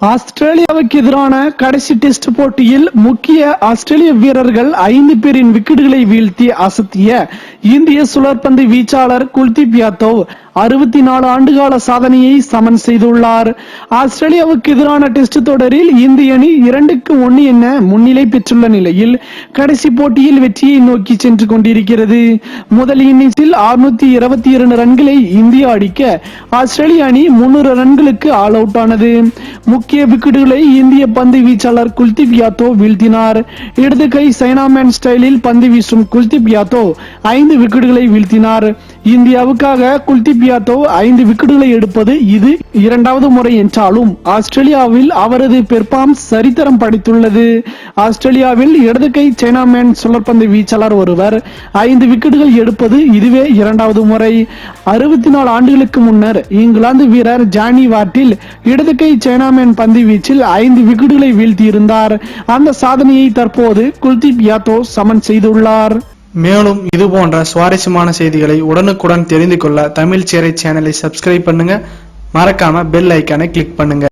ஆஸ்திரேலியாவுக்கு எதிரான கடைசி டெஸ்ட் போட்டியில் முக்கிய ஆஸ்திரேலிய வீரர்கள் 5 பேரின் விக்கெட்டுகளை வீழ்த்தி அசத்திய இந்திய சுழற்பந்து வீச்சாளர் குல்தீப் யாதவ் 64 ஆண்டுகால சாதனையை சமன் செய்துள்ளார். ஆஸ்திரேலியாவுக்கு எதிரான டெஸ்ட் தொடரில் இந்திய அணி 2-1 என முன்னிலை பெற்றுள்ள நிலையில் கடைசி போட்டியில் வெற்றியை நோக்கி சென்று கொண்டிருக்கிறது. முதல் இன்னிங்ஸில் 622 ரன்களை இந்தியா அடிக்க ஆஸ்திரேலிய அணி 300 ரன்களுக்கு ஆல் அவுட் ஆனது. முக்கிய விக்கெட்டுகளை இந்திய பந்து வீச்சாளர் குல்தீப் யாதவ் வீழ்த்தினார். இடது கை சைனாமேன் ஸ்டைலில் பந்து வீசும் குல்தீப் யாதவ் 5 விக்கெட்டுகளை வீழ்த்தினார். இந்தியாவுக்காக குல்தீப் யாதவ் 5 விக்கெட்டுகளை எடுப்பது இது இரண்டாவது முறை என்றாலும் ஆஸ்திரேலியாவில் அவரது பெர்ஃபார்மன்ஸ் சரித்திரம் படைத்துள்ளது. ஆஸ்திரேலியாவில் இடது கை சைனாமேன் சுழற்பந்து வீச்சாளர் ஒருவர் 5 விக்கெட்டுகள் எடுப்பது இதுவே இரண்டாவது முறை. 64 ஆண்டுகளுக்கு முன்னர் இங்கிலாந்து வீரர் ஜானி வார்டில் இடது கை சைனாமேன் பந்து வீச்சில் 5 விக்கெட்டுகளை வீழ்த்தியிருந்தார். அந்த சாதனையை தற்போது குல்தீப் யாதவ் சமன் செய்துள்ளார். மேலும் இது போன்ற சுவாரஸ்யமான செய்திகளை உடனுக்குடன் தெரிந்து கொள்ள தமிழ் சேரை சேனலை சப்ஸ்கிரைப் பண்ணுங்க. மறக்காம பெல் ஐக்கானை கிளிக் பண்ணுங்க.